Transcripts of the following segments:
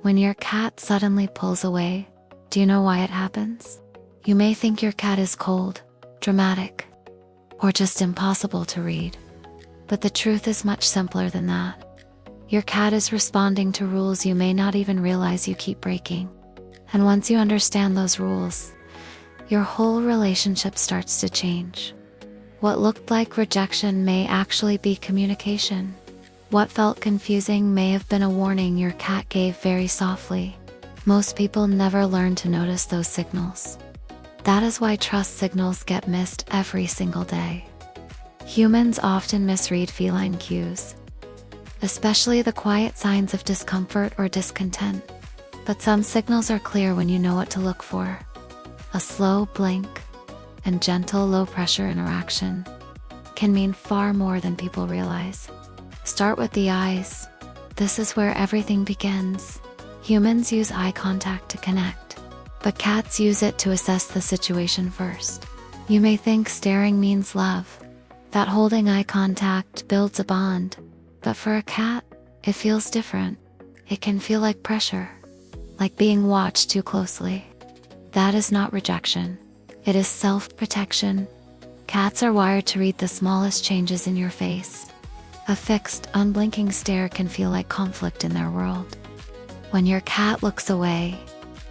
When your cat suddenly pulls away, do you know why it happens? You may think your cat is cold, dramatic, or just impossible to read. But the truth is much simpler than that. Your cat is responding to rules you may not even realize you keep breaking. And once you understand those rules, your whole relationship starts to change. What looked like rejection may actually be communication. What felt confusing may have been a warning your cat gave very softly. Most people never learn to notice those signals. That is why trust signals get missed every single day. Humans often misread feline cues, especially the quiet signs of discomfort or discontent. But some signals are clear when you know what to look for. A slow blink and gentle low-pressure interaction can mean far more than people realize. Start with the eyes. This is where everything begins. Humans use eye contact to connect, but cats use it to assess the situation first. You may think staring means love, that holding eye contact builds a bond, but for a cat, it feels different. It can feel like pressure, like being watched too closely. That is not rejection. It is self-protection. Cats are wired to read the smallest changes in your face. A fixed, unblinking stare can feel like conflict in their world. When your cat looks away,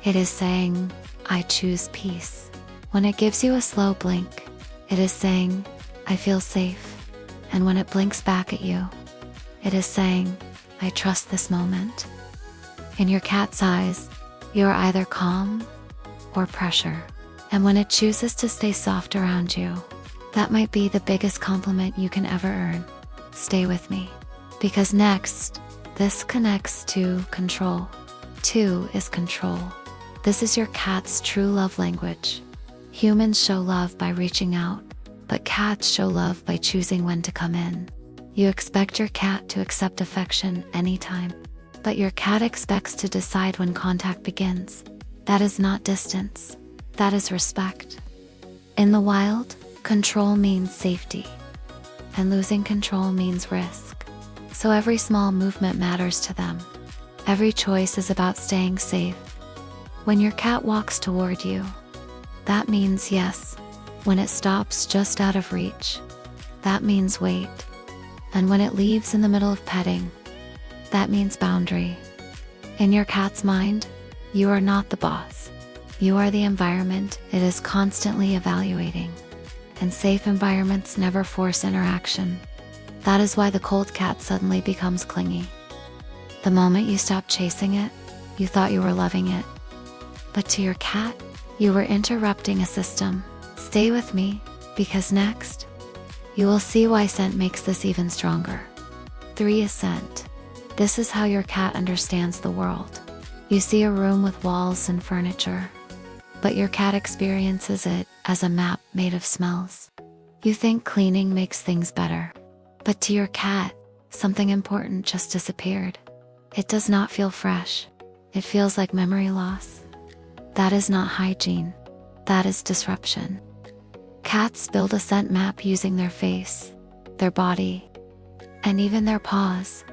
it is saying, "I choose peace." When it gives you a slow blink, it is saying, "I feel safe." And when it blinks back at you, it is saying, "I trust this moment." In your cat's eyes, you are either calm or pressure. And when it chooses to stay soft around you, that might be the biggest compliment you can ever earn. Stay with me. Because next, this connects to control. 2 is control. This is your cat's true love language. Humans show love by reaching out, but cats show love by choosing when to come in. You expect your cat to accept affection anytime, but your cat expects to decide when contact begins. That is not distance. That is respect. In the wild, control means safety, and losing control means risk. So every small movement matters to them. Every choice is about staying safe. When your cat walks toward you, that means yes. When it stops just out of reach, that means wait. And when it leaves in the middle of petting, that means boundary. In your cat's mind, you are not the boss. You are the environment it is constantly evaluating. And safe environments never force interaction. That is why the cold cat suddenly becomes clingy. The moment you stop chasing it, you thought you were loving it. But to your cat, you were interrupting a system. Stay with me, because next, you will see why scent makes this even stronger. 3 is scent. This is how your cat understands the world. You see a room with walls and furniture, but your cat experiences it as a map made of smells. You think cleaning makes things better, but to your cat, something important just disappeared. It does not feel fresh. It feels like memory loss. That is not hygiene. That is disruption. Cats build a scent map using their face, their body, and even their paws.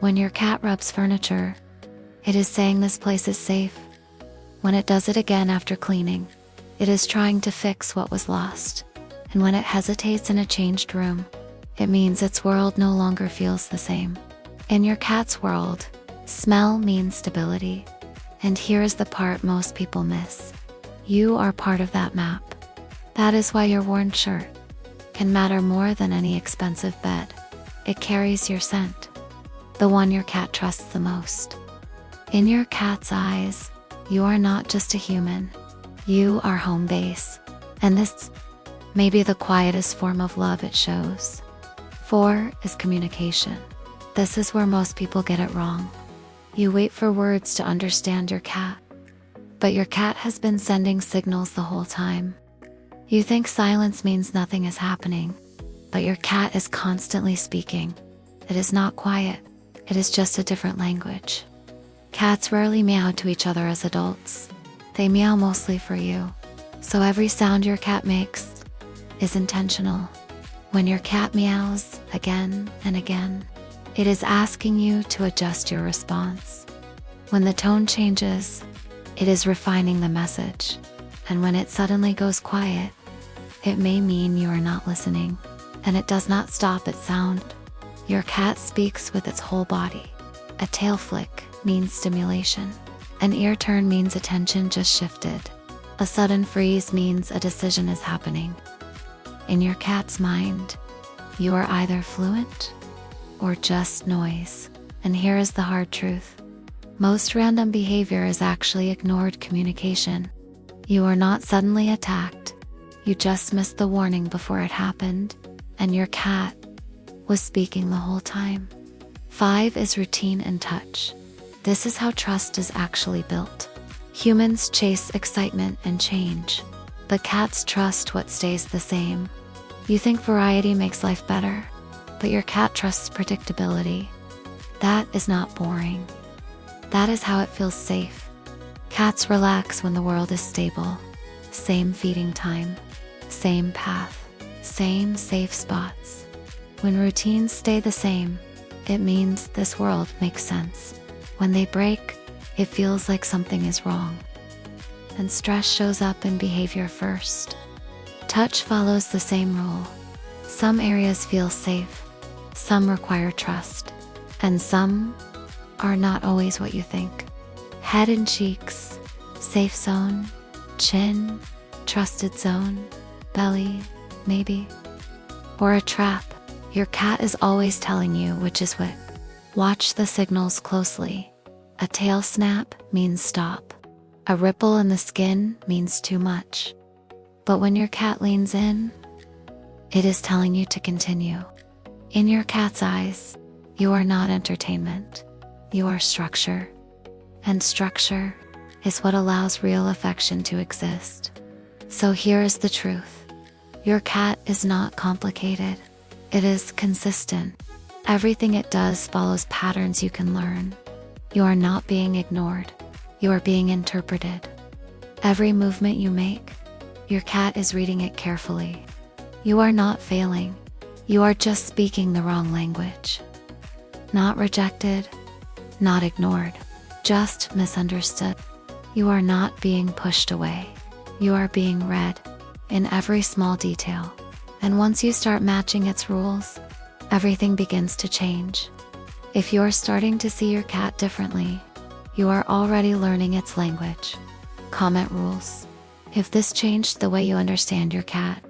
When your cat rubs furniture, it is saying this place is safe. When it does it again after cleaning, it is trying to fix what was lost. And when it hesitates in a changed room, it means its world no longer feels the same. In your cat's world, smell means stability. And here is the part most people miss. You are part of that map. That is why your worn shirt can matter more than any expensive bed. It carries your scent, the one your cat trusts the most. In your cat's eyes, you are not just a human. You are home base. And this may be the quietest form of love it shows. 4 is communication. This is where most people get it wrong. You wait for words to understand your cat, but your cat has been sending signals the whole time. You think silence means nothing is happening, but your cat is constantly speaking. It is not quiet. It is just a different language. Cats rarely meow to each other as adults. They meow mostly for you. So every sound your cat makes is intentional. When your cat meows again and again, it is asking you to adjust your response. When the tone changes, it is refining the message. And when it suddenly goes quiet, it may mean you are not listening. And it does not stop at sound. Your cat speaks with its whole body. A tail flick means stimulation. An ear turn means attention just shifted. A sudden freeze means a decision is happening. In your cat's mind, you are either fluent or just noise. And here is the hard truth. Most random behavior is actually ignored communication. You are not suddenly attacked. You just missed the warning before it happened, and your cat was speaking the whole time. 5 is routine and touch. This is how trust is actually built. Humans chase excitement and change, but cats trust what stays the same. You think variety makes life better, but your cat trusts predictability. That is not boring. That is how it feels safe. Cats relax when the world is stable. Same feeding time, same path, same safe spots. When routines stay the same, it means this world makes sense. When they break, it feels like something is wrong. And stress shows up in behavior first. Touch follows the same rule. Some areas feel safe, some require trust, and some are not always what you think. Head and cheeks, safe zone, chin, trusted zone, belly, maybe. Or a trap. Your cat is always telling you which is which. Watch the signals closely. A tail snap means stop. A ripple in the skin means too much. But when your cat leans in, it is telling you to continue. In your cat's eyes, you are not entertainment. You are structure. And structure is what allows real affection to exist. So here is the truth. Your cat is not complicated. It is consistent. Everything it does follows patterns you can learn. You are not being ignored. You are being interpreted. Every movement you make, your cat is reading it carefully. You are not failing. You are just speaking the wrong language. Not rejected, not ignored, just misunderstood. You are not being pushed away. You are being read in every small detail. And once you start matching its rules, everything begins to change. If you're starting to see your cat differently, you are already learning its language. Comment rules. If this changed the way you understand your cat,